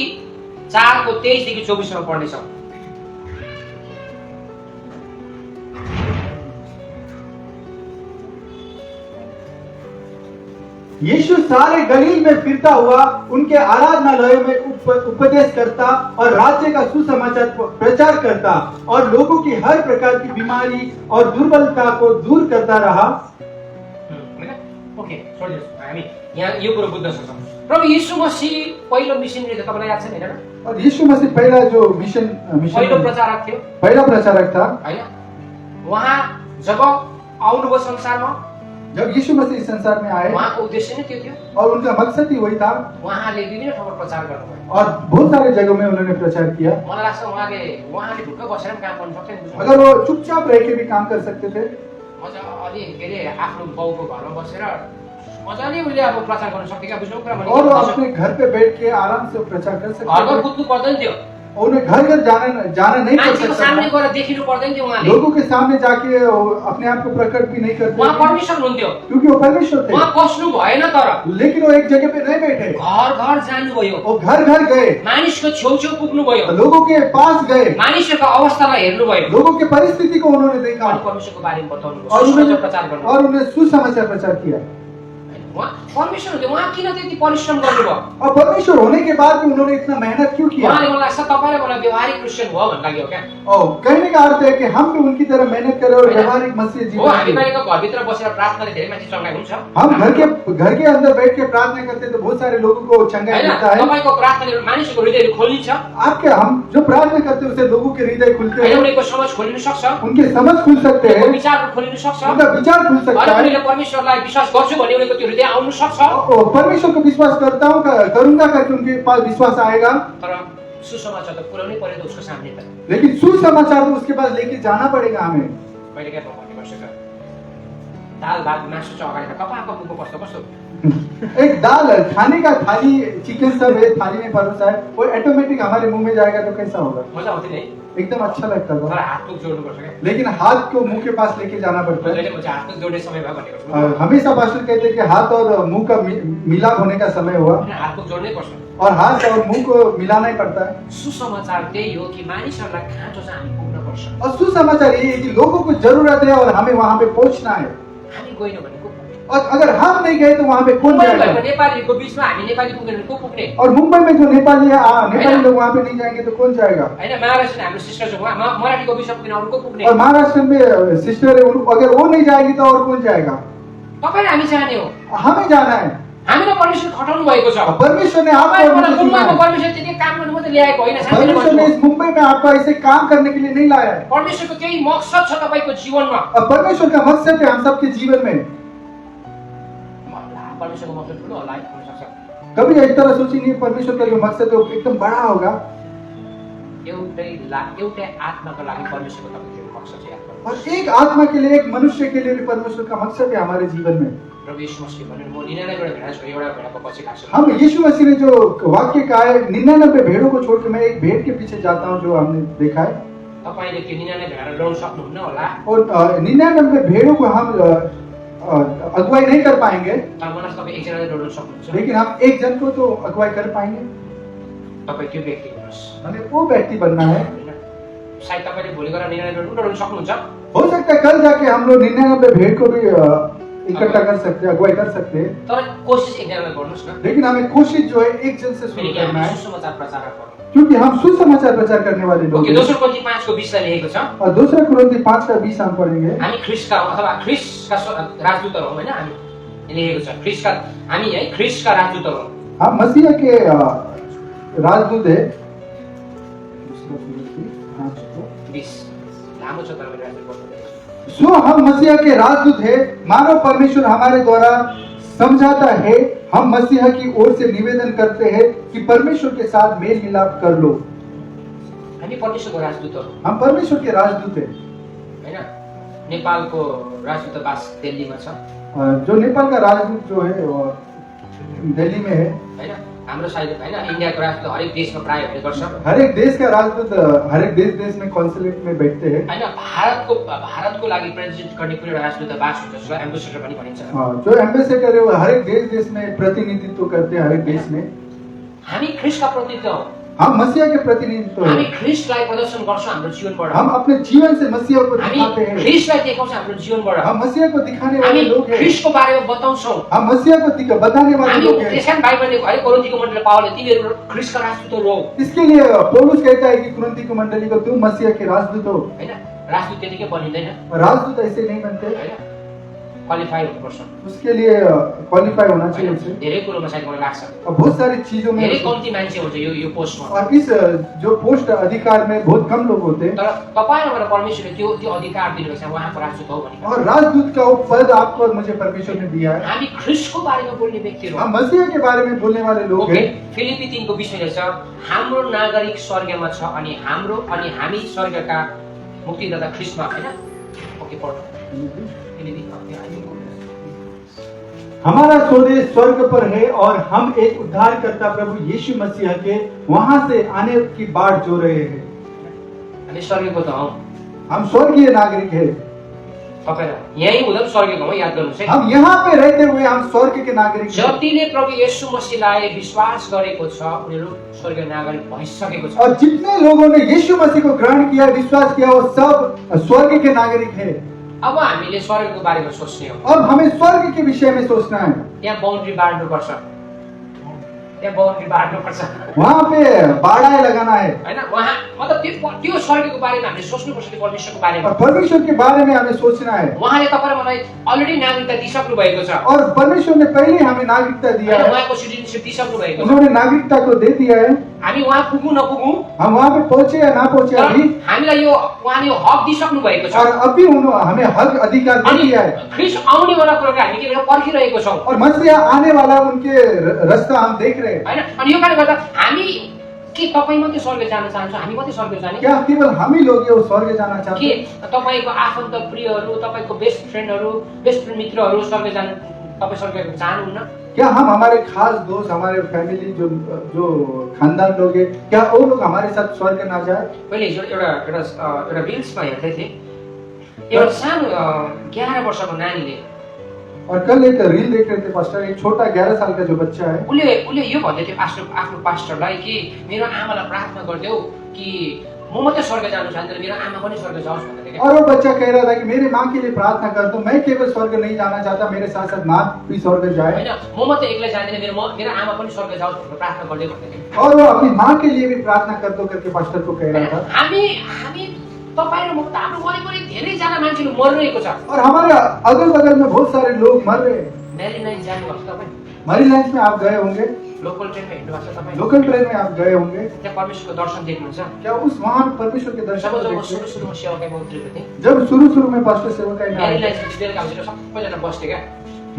4:23 देखि 24 सम्म पढ्नेछौँ। यीशु सारे गलील में फिरता हुआ उनके आराधनालयों में उपदेश करता और राज्य का सुसमाचार प्रचार करता और लोगों की हर प्रकार की बीमारी और दुर्बलता को दूर करता रहा। ओके, छोडिदिनुहोस्, हामी यहाँ यो कुरो बुझ्न सक्छौँ। प्रभु यीशु मसीह पहिलो मिसनरी थियो, तपाईँलाई याद छ नि, हैन? और यीशु मसीह पहला जो पहिलो प्रचारक थियो, पहला प्रचारक था। हैन? उहाँ जब आउनुभयो संसारमा, जब यीशु मसीह इस संसार में आए उहाँको उद्देश्य नै त्यो थियो, और उनका मकसद ही वही था, उहाँले विभिन्न ठाउँमा प्रचार गर्नुभयो। और बहुत सारे जगहों में उन्होंने प्रचार किया। मलाई लाग्छ उहाँले ढुक्क बसेर पनि काम गर्न सक्थ्यो नि, बुझ्नु? अगर वो चुपचाप रह के भी काम कर सकते थे, मजाले के अरे आफ्नो बाउको घरमा बसेर मजाले उहिले अब प्रचार गर्न सक्थ्यो क्या, बुझ्नु कुरा और वो अपने घर पे बैठ के आराम से प्रचार कर सकते घरमा थे। कुद्नु पर्दैन थियो, और उन्हें घर घर जाना नहीं पड़ मान्छेको सकता सामने था। गएर देखिनु पर्दैन थियो उहाँले, लोगों के सामने जाके वो अपने आप को प्रकट भी नहीं करते उहाँ थे, परमेश्वर हुनुहुन्थ्यो, क्योंकि वो परमेश्वर थे। उहाँ बस्नु भएन, तर लेकिन वो एक जगह पे नहीं बैठे, घर घर जानुभयो, वो घर घर गए, मानिसको छेउछेउ पुग्नुभयो, लोगों के पास गए, मानिसहरूको अवस्थालाई हेर्नुभयो, लोगों के परिस्थिति को उन्होंने देखा अनि परमेश्वरको बारेमा बताउनुभयो, और सुसमाचार प्रचार गर्नुभयो। उन्हें सुसमाचार प्रचार किया। उहाँ परमेश्वर हुनुहुन्थ्यो, उहाँ किन त्यति परिश्रम गर्नुभयो? और परमेश्वर होने के बाद भी उन्होंने इतना मेहनत क्यों किया? उहाँले मलाई लाग्छ तपाईँ र मलाई व्यवहारिक क्रिस्चियन भयो भन्नु लाग्यो क्या? और कहने का अर्थ है कि हम भी उनकी तरह मेहनत करें और व्यवहारिक मसीह हो, जीवन हामी जिएं। बाहिरको घरभित्र बसेर प्रार्थनाले धेरै मान्छे चङ्गाइ हुन्छ, हम घर के अंदर बैठ के प्रार्थना करते तो बहुत सारे लोगों को चंगाई हैन? मिलता है। तपाईँको प्रार्थनाले मानिसको हृदयहरू खोलिन्छ, आपके हम जो प्रार्थना करते हैं उससे लोगों के हृदय खुलते हैन? हैं, उनीहरूको समझ खोलिन सक्छ, उनके समझ खुल सकते उनीहरूको हैं, विचारहरू खोलिन सक्छ, उनका विचार खुल अनि सकता है। उनीहरूले परमेश्वरलाई विश्वास गर्छु भने उनीहरूको त्यो हृदय आउनु सक्छ। और परमेश्वर को विश्वास करता हूँ करूंगा करके उनके पास विश्वास आएगा। तर सुसमाचार त पुर्याउनै पर्यो त उसको सामने त, लेकिन सुसमाचार तो उसके पास लेके जाना पड़ेगा हमें। मैले क्या भन्ने गर्छु त, दाल भात मासु चाहिँ अगाडि कपाको मुखमा कस्तो कस्तो एक दाल खाने का थाली, चिकन सब है थाली में परोसा है, वो ऑटोमेटिक हमारे मुंह में जाएगा तो कैसा होगा? मजा आउँथ्यो नि, एकदम अच्छा लगता तर था। हात मुख जोड्नुपर्छ क्या। लेकिन हाथ को मुंह के पास लेके जाना पड़ता है। जहिले म चाहिँ हात मुख जोड्ने समय भयो भनेको छु, हमेशा पास्टर कहते हैं कि हाथ और मुंह का मिलाप होने का समय हुआ, हैन? हात मुख जोड्नै पर्छ। और हाथ और मुंह को मिलाना ही पड़ता है। सुसमाचार त्यही हो कि मानिसहरूलाई खाँचो चाहिँ हामी पुग्नुपर्छ। और सुसमाचार ये है कि लोगों को जरूरत है और हमें वहां पे पहुंचना है। हामी गएनौँ भने को पुग्ने? और अगर हम नहीं गए तो वहां पे कौन मुम्बईमा जाएगा? भएको नेपालीहरूको बिचमा हामी नेपाली पुग्ने भने को पुग्ने? और मुंबई में जो नेपाली लोग वहां पे नहीं जाएंगे तो कौन जाएगा? हैन? महाराष्ट्रमा हाम्रो सिस्टर छ, उहाँ मराठीको बिचमा पुग्ने अरू को पुग्ने? और महाराष्ट्र में सिस्टर है, अगर वो नहीं जाएगी तो और कौन जाएगा? तपाईँ हामी जाने हो, हमें जाना है। हामीलाई परमेश्वर खटाउनु भएको छ। और परमेश्वर ने आपको और मुझे चुना मुम्बईमा है। परमेश्वर त्यति काम गर्नु मात्रै ल्याएको होइन, साथीले परमेश्वर ने भन्छु। इस मुंबई में आपको ऐसे काम करने के लिए नहीं लाया है। परमेश्वरको त्यही मकसद छ तपाईको जीवनमा। और परमेश्वर का मकसद है हम सबके जीवन में। परमेश्वरको मकसद ठुलो होला है, हुन सक्छ। कभी इस तरह सोची नहीं, परमेश्वर का जो मकसद है वो एकदम बड़ा होगा। एउटै आत्माको लागि परमेश्वरको तपाईँको मकसद छ, याद गर्नु। और एक आत्मा के लिए, एक मनुष्य के लिए भी परमेश्वर का मकसद है हमारे जीवन में। प्रभु यीशु मसीहले भन्नु, म 99 वटा भेडा छु, एउटा भेडाको पछि लाग्छु। हम यीशु मसीह ने जो वाक्य कहा है, 99 भेड़ों को छोड़ के मैं एक भेड़ के पीछे जाता हूँ, जो हमने देखा है। तपाईले त्यो 99 भेडालाई ल्याउन सक्नुहुन्न होला, और 99 भेड़ों को हम अगुवाई नहीं कर पाएंगे, तर मलाई तपाईँ एकजनाले ल्याउन सक्नुहुन्छ। लेकिन हम एक जन को तो अगुवाई कर पाएंगे। तपाईँ त्यो व्यक्ति हुनुहोस्, हमें वो व्यक्ति बनना है। हैन? सायद तपाईले भोलि गएर 99 ल्याउन सक्नुहुन्छ। हो सकता है कल जाके हम लोग 99 भेड़ को भी इकट्ठा कर सकते हैं, अगुवाई कर सकते हैं, तर कोसिस एकजनालाई गर्नुहोस् न, लेकिन हमें कोशिश जो है एक जन से शुरू किनकि करना हामी है, सुसमाचार प्रचारक हौँ। क्योंकि हम सुसमाचार प्रचार करने वाले लोग ओके, हैं। दोस्रो कोरिन्थी 5 को 20 लाई लेखेको छ, और दूसरा कुरिन्थी 5:20 हम पढ़ेंगे। हामी ख्रिस्टका अथवा ख्रिस्टका राजदूतहरू हौँ, हैन? हामी लेखेको छ ख्रिस्टका, हामी है ख्रिस्टका राजदूतहरू हौँ। हम मसीह के राजदूत है। दूसरा कुरिन्थी 20 लामो छ तर मैले राजदूत पढ्नु। सो हम मसीह के राजदूत है, मानो परमेश्वर हमारे द्वारा समझाता है, हम मसीह की ओर से निवेदन करते हैं कि परमेश्वर के साथ मेल मिलाप कर लो। हामी परमेश्वरको राजदूतहरू, हम परमेश्वर के राजदूत है। हैन? नेपालको राजदूतावास दिल्लीमा छ, जो नेपाल का राजदूत जो है वो दिल्ली में है। हैन? हाम्रो साइड हैन, इन्डियाको राजदूत हरेक देशमा प्राय हुने गर्छ, हर एक देश का राजदूत हर एक देश में कॉन्सुलेट में बैठते हैं। हैन? भारतको लागि प्रेजेन्ट गर्ने कुनै एउटा राजदूतावास हुन्छ जसलाई एम्बेसडर पनि भनिन्छ। जो एम्बेसडर है वो हर एक देश में प्रतिनिधित्व करते हैं, हर एक देश में। हामी ख्रिस्टका प्रतिनिधि हौँ, हम मसीह के प्रतिनिधित्व हामी हैं। ख्रिस्टलाई प्रदर्शन गर्छौँ हाम्रो जीवनबाट, हम अपने जीवन से मसीह को हामी दिखाते हैं। ख्रिस्टलाई देखाउँछौँ हाम्रो जीवनबाट, हम मसीह को दिखाने वाले हामी लोग हैं। ख्रिस्टको बारेमा बताउँछौँ। हम मसीह को बताने वाले हामी लोग हैं। त्यसकारण बाइबलले है कोरिन्थीको मण्डलीले पावलले तिमीहरू ख्रिस्टका राजदूतहरू हौ, इसके लिए पौलुस कहता है कि कुरिन्थी की मंडली को तुम मसीह के राजदूत हो। हैन? राजदूत त्यतिकै बनिँदैन, राजदूत ऐसे नहीं बनते, हैन? क्वालिफाई हुनुपर्छ, उसके लिए क्वालिफाई होना चाहिए हैन? उसे। धेरै कुरोमा सायद मलाई लाग्छ और बहुत सारी चीजों में धेरै कम्ती मान्छे हुन्छ यो पोस्टमा, और इस जो पोस्ट अधिकार में बहुत कम लोग होते हैं। तर तपाईँ र मलाई परमेश्वरले त्यो अधिकार दिनुभएको छ, उहाँको राजदूत हौ भनेर। और राजदूत का वो पद आपको और मुझे परमेश्वर ने दिया है। हामी ख्रिस्टको बारेमा बोल्ने व्यक्तिहरू हौँ। हम मसीह के बारे में बोलने वाले लोग ओके, हैं। फिलिपी 3 को 20 छ, हाम्रो नागरिक स्वर्गमा छ अनि हामी स्वर्गका मुक्तिदाता ख्रिस्टमा, हैन? ओके, पढ्नु फिलिपी, हमारा स्वदेश स्वर्ग पर है और हम एक उद्धारकर्ता प्रभु यीशु मसीह के वहां से आने की बाट जो रहे हैं। हामी स्वर्गको त हौ, हम स्वर्गीय नागरिक है। तपाईँ यहीँ हुँदा पनि स्वर्गको हौ, याद गर्नुहोस् है। हम यहाँ पे रहते हुए हम स्वर्ग के नागरिक हैं। जतिले प्रभु येशू मसीहलाई विश्वास गरेको छ उनीहरू स्वर्गीय नागरिक भइसकेको छ। और जितने लोगों ने यीशु मसीह को ग्रहण किया, विश्वास किया, वो सब स्वर्ग के नागरिक है। अब हामीले स्वर्गको बारेमा सोच्ने हो, अब हमें स्वर्ग के विषय में सोचना है। यहाँ बाउन्ड्री बाँड्नुपर्छ, यहाँ बाउन्ड्री बाँड्नुपर्छ, वहाँ पे बाड़ा लगाना है हैन? उहाँ मतलब त्यो स्वर्गको बारेमा हामीले सोच्नुपर्छ, त्यो परमेश्वरको बारेमा। और परमेश्वर के बारे में हमें सोचना है। उहाँले तपाईँ र मलाई अलरेडी नागरिकता दिइसक्नु भएको छ, और परमेश्वर ने पहले हमें नागरिकता दिया हैन? है। उहाँको सिटिजनसिप दिइसक्नु भएको छ। उन्होंने नागरिकता को दे दिया है। हामी उहाँ पुगौँ नपुगौँ, हम वहाँ पे पहुंचे या ना पहुंचे तर अभी, हामीलाई यो उहाँले यो हक दिइसक्नु भएको छ। और अभी हमें हक अधिकार दे अनि दिया है। ख्रिस्ट आउनेवाला कुराको हामी के गरेर पर्खिरहेको छौँ, और मसीहा आने वाला उनके रास्ता हम देख रहे हैं। हैन? अनि यो कारणले गर्दा हामी के तपाईँ मात्रै स्वर्ग जान चाहन्छ, हामी मात्रै स्वर्ग जाने क्या केवल हम ही लोग ये वो स्वर्ग जाना चाहते के हैं? तपाईँको आफन्त प्रियहरू, तपाईँको बेस्ट फ्रेन्ड मित्रहरू स्वर्ग जानु, तपाईँ स्वर्ग जानुहुन्न? क्या हम हमारे खास दोस्त, हमारे फैमिली जो खानदान लोग हैं, क्या वो लोग हमारे साथ स्वर्ग ना जाए? मैले हिजो एउटा रिल्समा हेर्दै थिएँ, एउटा सानो 11 वर्षको नानीले और कल एक रील देख रहे थे पास्टर, एक छोटा 11 साल का जो बच्चा है, उसले यो भन्दै थियो आफ्नो पास्टरलाई कि मेरो आमालाई प्रार्थना गरिदेऊ कि म मात्रै स्वर्ग जानु चाहन्छु, मेरो आमा पनि स्वर्ग जाओस् भन्दै थियो। और वो बच्चा कह रहा था कि मेरी माँ के लिए प्रार्थना कर दो, मैं केवल स्वर्ग नहीं जाना चाहता, मेरे साथ साथ माँ भी स्वर्ग जाए। हैन? म मात्रै एक्लै जाँदैन, मेरो आमा पनि स्वर्ग जाओस् भनेर प्रार्थना गर्दै भन्दै थियो। और वो अपनी माँ के लिए भी प्रार्थना कर दो करके पास्टर को कह रहा था। हामी तपाईँ र म त हाम्रो वरिपरि धेरैजना मान्छेहरू मरिरहेको छ। और हमारे अगल बगल में बहुत सारे लोग मर रहे हैं। मेरील्यान्ड जानुभएको छ तपाईँ? मैरीलैंड में आप गए होंगे, लोकल ट्रेनमा हिँड्नु भएको छ तपाईँ? लोकल ट्रेन में आप गए होंगे। त्यहाँ परमेश्वरको दर्शन देख्नुहुन्छ? क्या उस वहाँ परमेश्वर के दर्शन जब को जब देखते हैं? सुरुमा सेवाकाईमा उत्रेको थिएँ, जब शुरू में पास्टर सेवकाई में आए, मेरील्यान्ड बेलुका हुन्छ सबैजना बस्थ्यो क्या।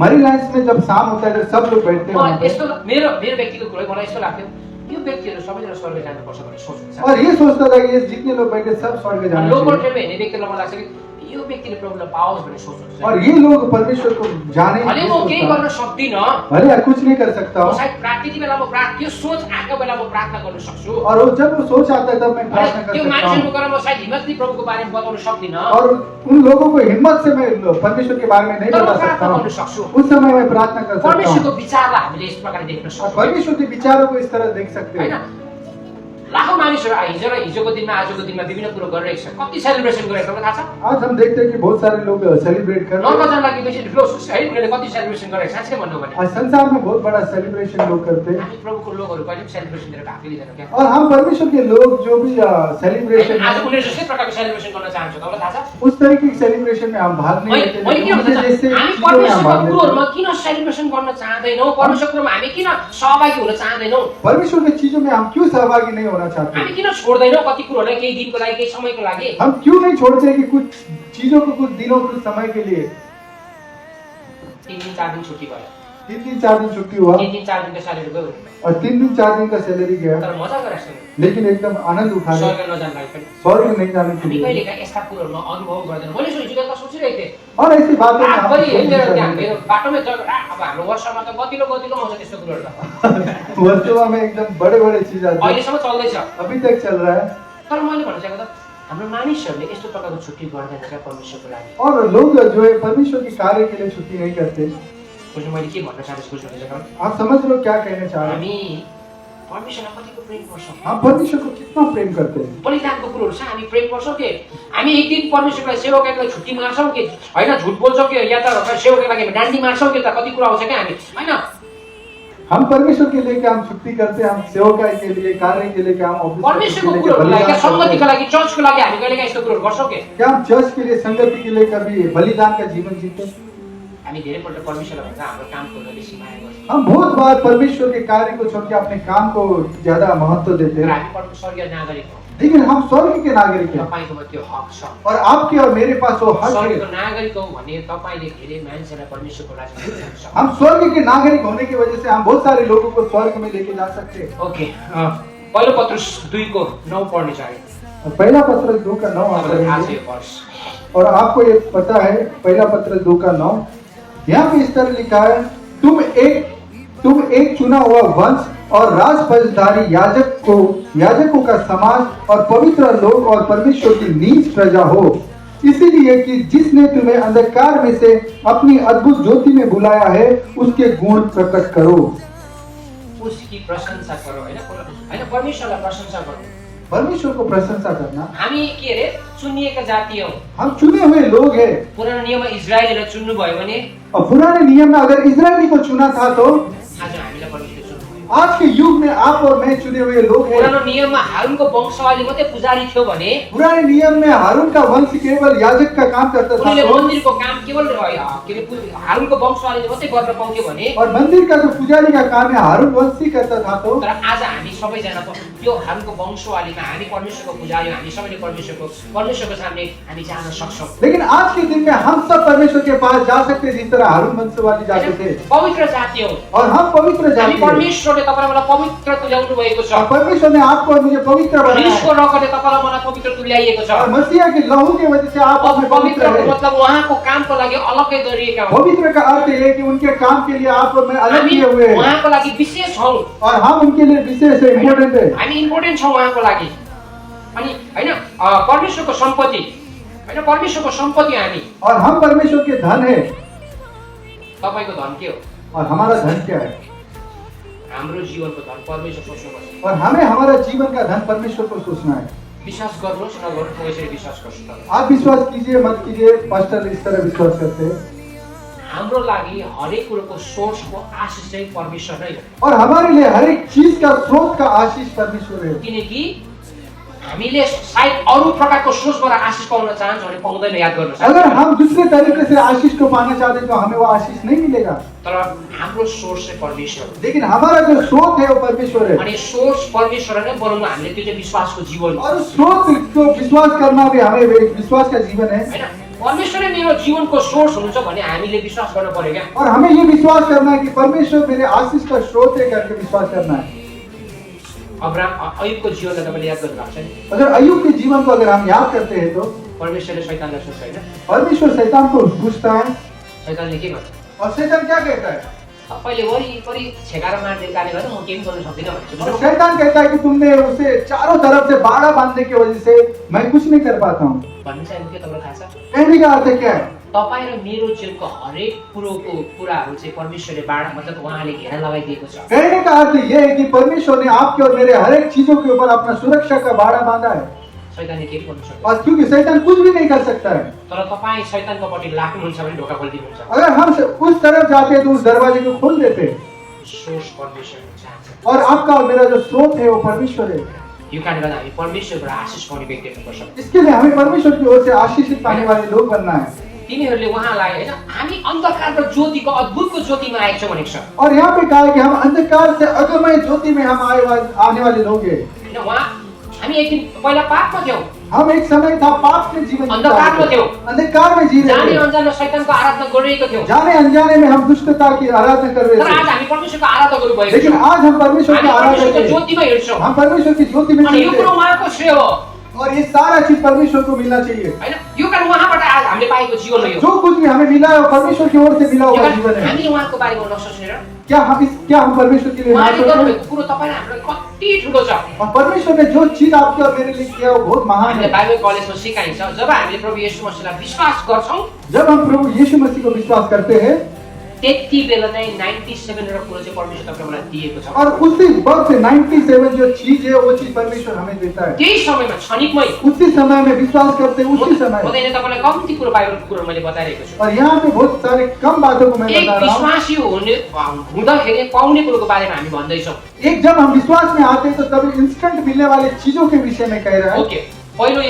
मैरीलैंड में जब शाम होता है तो सब लोग बैठते हैं वहाँ मलाई पे। यस्तो मेरो व्यक्तिगत कुरा मलाई यस्तो लाग्थ्यो, यो व्यक्तिहरू सबैजना स्वर्ग जानुपर्छ भनेर सोच्नुहुन्छ। और ये सोचता था कि ये जितने लोग बैठे सब स्वर्ग जाना लोकल चाहिए। ट्रेनमा हिँड्ने व्यक्तिलाई मलाई लाग्छ कि यो व्यक्तिले प्रभुलाई पाओस् भनेर सोच्नुहुन्छ। और ये लोग परमेश्वर को जाने भले ये म केही सोचता गर्न है। सक्दिनँ, भले कुछ नहीं कर सकता म हूँ, सायद त्यति बेला म त्यो सोच आएको बेला म प्रार्थना गर्न सक्छु, और वो जब वो सोच आता है तब मैं प्रार्थना कर त्यो सकता मान्छेहरूको हूँ। कुरा म सायद हिम्मतले प्रभुको बारेमा बताउन सक्दिनँ, और उन लोगों को हिम्मत से मैं परमेश्वर के बारे में नहीं तर म बता सकता प्रार्थना गर्न हूँ। सक्छु। उस समय मैं प्रार्थना कर सकता परमेश्वरको हूँ। विचारलाई हामीले यस प्रकारले देख्न और सक्छौँ, परमेश्वर के विचारों को इस तरह देख सकते हैन? हैं। लाखौं मानिसहरू हिजो र हिजोको दिनमा आजको दिनमा विभिन्न कुरो गरिरहेको छ। कति सेलिब्रेसन गरेको छ तपाईँलाई थाहा छ? आज हम देखते हैं कि बहुत सारे लोग सेलिब्रेट कर रहे नर्क हैं। जान लागि बेसी ठुलो है उनीहरूले कति सेलिब्रेसन गरेको छ साँच्चै भन्नु भने। आज संसार में बहुत बड़ा सेलिब्रेशन लोग करते हैं हामी प्रभुको लोकहरू कहिले पनि सेलिब्रेसन गरेर भाग लिँदैनौँ क्या। और हम परमेश्वर के लोग जो भी सेलिब्रेशन आज उनीहरू जस्तै प्रकारको सेलिब्रेसन गर्न चाहन्छ तपाईँलाई थाहा छ? उस तरीके की सेलिब्रेशन में हम भाग नहीं लेते, मैले के लेकिन भन्छ उनके जैसे हामी चीजों में हम परमेश्वरको भाग लेते कुरोहरूमा हैं। किन सेलिब्रेसन गर्न चाहदैनौँ? परमेश्वरको कुरोमा हामी किन सहभागी हुन चाहदैनौँ? परमेश्वर की चीजों में हम क्यों सहभागी नहीं होना चाहते? हामी किन छोड्दैनौँ कति कुरोहरूलाई केही दिनको लागि केही समयको लागि? हम क्यों नहीं छोड़ते कि कुछ चीजों को कुछ दिनों कुछ समय के लिए 3 दिन 4 दिन छुट्टी भयो, 3 दिन 4 दिन छुट्टी हुआ 3 दिन 4 दिनको स्यालेरी गयो, और 3 दिन 4 दिन का सैलरी गया, तर मजा गरेको छैन। लेकिन एकदम आनंद उठा रहे, स्वर्ग नजान लागि पनि स्वर्ग नहीं जाने के हामी लिए। कहिलेका यस्ता कुरोहरूमा अनुभव गर्दैनौँ। मैले हिजो बेलुका सोचिरहेको थिएँ और ऐसी बातों में रात हम पनि है मेरो त्यहाँ सोच मेरो बाटोमै झगडा। अब हाम्रो वर्षमा त गतिलो गतिलो आउँछ त्यस्तो कुरोहरू त वर्षों में एकदम बड़े बड़े चीज आते हैं, अहिलेसम्म चल्दैछ। अभी तक चल रहा है। तर मैले भन्न चाहेको त हाम्रो मानिसहरूले यस्तो प्रकारको छुट्टी गर्दैन क्या परमेश्वरको लागि। और लोग जो है परमेश्वर के कार्य के लिए छुट्टी नहीं करते। बुझ्नु मैले के भन्न चाहन्छु बुझ्नुहुन्छ त? आप समझ लो क्या कहना चाह रहे हैं? हामी परमेश्वरलाई कतिको प्रेम गर्छौँ? हम परमेश्वर को कितना प्रेम करते हैं। बलिदानको कुरोहरू छ हामी प्रेम गर्छौँ कि हामी एक दिन परमेश्वरलाई सेवकको लागि छुट्टी मार्छौँ कि होइन? झुट बोल्छौँ कि या त सेवकको लागि डान्डी मार्छौँ कि त कति कुरा आउँछ क्या हामी होइन? हम परमेश्वर के लिए क्या हम छुट्टी करते हैं, हम सेवकाई के लिए कार्य के लिए क्या हम ऑफिस परमेश्वरको कुरोहरूको लागि क्या सङ्गतिको लागि चर्चको लागि हामी कहिलेकाहीँ यस्तो कुरोहरू गर्छौँ कि क्या हम चर्च के लिए संगति के लिए कभी बलिदान का जीवन जीते? हामी धेरैपल्ट परमेश्वरलाई भन्दा हाम्रो कामको बेसी माया गर्छौँ हम बहुत बार परमेश्वर के कार्य को छोड़ के अपने काम को ज्यादा महत्व देते र हैं, हामी परमेश्वर स्वर्गीय नागरिक हौँ। लेकिन हम स्वर्ग के नागरिक हैं तपाईँकोमा त्यो हक छ। और आपके और मेरे पास वो हक स्वर्गको है। नागरिक हौँ भने तपाईँले धेरै मान्छेलाई परमेश्वरको राज्यमा ल्याउनुहुन्छ। हम स्वर्ग के नागरिक होने की वजह से हम बहुत सारे लोगों को स्वर्ग में लेके जा सकते हैं। ओके पहिलो पत्रुस 2:9 पढ्ने छ और पहला पत्र 2 का 9 आप तपाईँलाई थाहा छ पढ़ेंगे। यो वर्ष। और आपको ये पता है पहला पत्र 2 का 9 यहाँ पे इस तरह लिखा है, तुम एक चुना हुआ वंश और राजपदधारी याजकों का समाज और पवित्र लोग और परमेश्वर की नीच प्रजा हो, इसीलिए कि जिसने तुम्हें अंधकार में से अपनी अद्भुत ज्योति में बुलाया है उसके गुण प्रकट करो। उसकी प्रशंसा करो होइन होइन परमेश्वरलाई प्रशंसा गर्नु। परमेश्वर को प्रशंसा करना। हामी के अरे चुनिएका जाति हौ। हम चुने हुए लोग हैं। पुरानो नियममा इजरायलीलाई चुन्नु भयो भने और पुराने नियम में अगर इजरायली को चुना था तो आज हामीलाई परमेश्वरले चुन्नु भयो। आज के युग में आप और मैं चुने हुए लोग हैं। पुरानो नियममा हारूनको वंशावली मात्रै पुजारी थियो भने पुराने नियम में हारून का वंश केवल याजक का काम करता था उनीले मन्दिरको काम केवल के अरे हारूनको वंशावलीले मात्रै गर्न पाउँथ्यो भने और मंदिर का जो पुजारी का काम है हारून वंशी करता था तो तर आज हामी सबैजना त्यो हारूनको वंशावलीमा हामी परमेश्वरको पुजारी हौँ। हामी सबैले परमेश्वरको सामने हामी जान सक्छौँ। लेकिन आज के दिन में हम सब परमेश्वर के पास जा सकते हैं जिस तरह हारून वंश वाले जाते थे। पवित्र जाति हौ। और हम पवित्र हामी जाति हैं। परमेश्वरले तपाईलाई मलाई पवित्र तुल्याउनु भएको छ। और परमेश्वर ने आपको और मुझे पवित्र बनाया ख्रीष्टको है। रगतले तपाईलाई मलाई पवित्र तुल्याइएको छ। और मसीहा के लहू की वजह से आप अब और मैं पवित्र पवित्रको हैं। मतलब उहाँको कामको लागि अलग्गै गरिएका हौँ। पवित्र का अर्थ ये है कि उनके काम के लिए आप और मैं अलग हामी किए हुए हैं उहाँको लागि विशेष हौँ। और हम उनके लिए विशेष है, इम्पोर्टेंट है। हामी इम्पोर्टेन्ट छौँ उहाँको लागि। अनि होइन परमेश्वरको सम्पत्ति होइन परमेश्वरको सम्पत्ति हामी। और हम परमेश्वर के धन है। तपाईँको धन के हो? और हमारा धन क्या है? हाम्रो जीवनको धन परमेश्वर सोच्नुपर्छ। और हमें हमारा जीवन का धन परमेश्वर को सोचना है। विश्वास गर्नुहोस् नगर्नुहोस् म यसरी विश्वास गर्छु। तर आप विश्वास कीजिए मत कीजिए, पास्टर इस तरह विश्वास करते हैं। हाम्रो लागि हरेक कुरोको सोर्सको आशिष चाहिँ परमेश्वर नै हो। और हमारे लिए हर एक चीज का स्रोत का आशीष परमेश्वर है। किनकि हामीले सायद अरू प्रकारको सोर्सबाट आशिष पाउन चाहन्छौँ भने पाउँदैन। याद गर्नुहोस् अगर हम दूसरे तरीके से आशीष को पाना चाहते हैं तो हमें वो आशीष नहीं मिलेगा। तर हाम्रो सोर्स चाहिँ परमेश्वर हो। लेकिन हमारा जो स्रोत है वो परमेश्वर है। अनि सोर्स परमेश्वर नै बनाउनु हामीले त्यो चाहिँ विश्वासको जीवन हो और उस स्रोत को विश्वास करना भी हमें एक विश्वास का जीवन है। हैन। परमेश्वरै मेरो जीवनको सोर्स हुनुहुन्छ भने हामीले विश्वास गर्न पर्यो क्या। और हमें ये विश्वास करना है कि परमेश्वर मेरे आशीष का स्रोत है करके विश्वास करना है। अयुबको जीवनलाई तपाईँले याद गर्नु भएको छ नि? अगर अय्यूब के जीवन को अगर हम याद करते हैं तो परमेश्वरले शैतानलाई सोध्छ होइन? परमेश्वर शैतान को पूछता है शैतानले के गर्छ? और शैतान क्या कहता है? पहिले वरिपरि छेकाएर मारिदिएको कारणले गर्दा म केही पनि गर्न सक्दिनँ और भनेको शैतान कहता है कि तुमने उसे चारों तरफ से बाड़ा बांधने की वजह से मैं कुछ नहीं कर पाता हूँ। भन्नु चाहिँ के तपाईँलाई थाहा छ कहने का अर्थ क्या है? तपाईँ र मेरो जीवनको हरेक कुराहरू चाहिँ परमेश्वरले बाढा मतलब उहाँले घेरा लगाइदिएको छ। कहने का अर्थ ये है कि परमेश्वर ने आपके और मेरे हर एक चीजों के ऊपर अपना सुरक्षा का बाड़ा बांधा है, शैतानले केही गर्नु सक्दैन। और क्योंकि शैतान कुछ भी नहीं कर सकता है। तर तपाईँ शैतानकोपट्टि लाग्नुहुन्छ भने ढोका खोलिदिनुहुन्छ। अगर हम उस तरफ जाते हैं तो उस दरवाजे को खोल देते हैं, सोर्स परमेश्वर चाहन्छ। और आपका और मेरा जो स्रोत है वो परमेश्वर है। यो कारणले गर्दा हामी परमेश्वरबाट आशिष पाउने व्यक्ति हुनुपर्छ। इसके लिए हमें परमेश्वर की ओर से आशीषित पाने वाले लोग बनना है। तिनीहरूले उहाँलाई हैन हामी अन्धकार र ज्योतिको अद्भुतको ज्योतिमा आएका छौँ भनेको छ। और यहाँ पे कहा है कि हम अंधकार से अगमय ज्योति में हम आने वाले लोग हैं। हैन उहाँ हामी एक दिन पहिला पापमा थियौँ, हम एक समय था पाप में जीवन अंधकार में थे। अंधकार में जी रहे जाने थे, अनजानमा शैतानको आराधना गरिरहेको थियौँ। जाने अनजाने में हम दुष्टता की आराधना कर तर रहे आज थे। हामी परमेश्वरको आराधना गर्नुभएको लेकिन छ। आज हम परमेश्वर की हामी आराधना परमेश्वरको करते हैं, ज्योतिमा हिँड्छौँ हम परमेश्वर की ज्योति में अनि यो चलते कुरो हैं, उहाँको श्रेय हो और ये सारा चीज परमेश्वर को मिलना चाहिए। हैन। यो कारण उहाँबाट आज हामीले पाएको जीवन हो यो। जो कुछ भी हमें मिला है वो परमेश्वर की ओर से मिला यो हुआ कारण जीवन है। हामीले उहाँको बारेमा नसोचेर क्या हम परमेश्वर के लिए ना उहाँले सोचें? गर्नुभएको कुरो तपाईँ र हाम्रो कति ठुलो छ। और परमेश्वर ने जो चीज आपके और मेरे लिए किया वो बहुत महान हामीले है। बाइबल कलेजमा सिकाइन्छ जब हामीले प्रभु येशू मसीहलाई विश्वास गर्छौँ जब हम प्रभु यीशु मसीह को विश्वास करते हैं, त्यति बेला नै 97 वटा कुरो चाहिँ परमेश्वर तपाईँले मलाई दिएको छ। और उसी वक्त 97 जो चीज है वो चीज परमेश्वर हमें देता है। त्यही समयमा क्षणिकमै उसी समय में विश्वास करते हैं, उसी समय। हुँदैन तपाईँलाई कम्ती कुरो बाइबलको कुरो मैले बताइरहेको छु। और यहाँ पे बहुत सारे कम बातों को मैं एक बता रहा हूँ। विश्वासी हुँदाखेरि पाउने कुरोको बारेमा हामी भन्दैछौँ। एक जब हम विश्वास में आते हैं तो तभी इंस्टेंट मिलने वाले चीजों के विषय में कह रहा है। ओके, पहिलो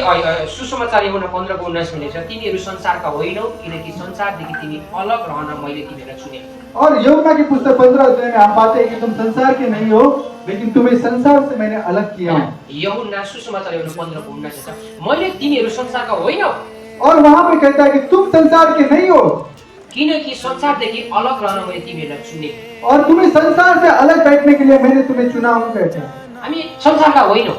सुसमाचार यूहन्ना 15:19 लेख्छ तिनीहरू संसारका होइनौ किनकि संसारदेखि तिमी अलग रहन मैले तिमीलाई चुने। और यूहन्ना की पुस्तक 15 अध्याय में हम पाते हैं कि तुम संसार के नहीं हो, लेकिन तुम्हें संसार से मैंने अलग किया हूँ। यूहन्ना सुसमाचार यूहन्ना 15:19 छ मैले तिमीहरू संसारका होइनौ और वहाँ पे कहता है कि तुम संसार के नहीं हो, किनकि संसारदेखि अलग रहन मैले तिमीहरूलाई चुने। और तुम्हें संसार से अलग बैठने के लिए मैंने तुम्हें चुना हूँ कहता है। हामी संसारका होइनौ।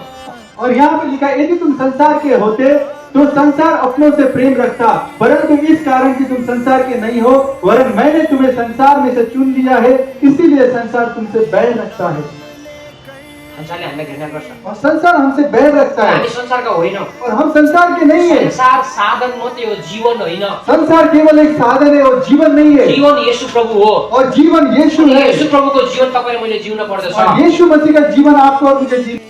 और यहाँ पे लिखा है यदि तुम संसार के होते तो संसार अपनों से प्रेम रखता, परंतु इस कारण कि तुम संसार के नहीं हो वरन मैंने तुम्हें संसार में से चुन लिया है, इसीलिए संसार तुमसे बैर रखता है। संसारले हामीलाई घृणा गर्छ। और संसार हमसे बैर रखता है, हामी संसारका होइनौ। और हम संसार के नहीं है। संसार साधन मात्रै हो, जीवन होइन। संसार केवल एक साधन है और जीवन नहीं है, जीवन येशू प्रभु हो। और जीवन यीशु है। येशू प्रभुको जीवन तपाईँ र मैले जिउन पर्दछ। और यीशु मसीह का जीवन आपको और मुझे जीना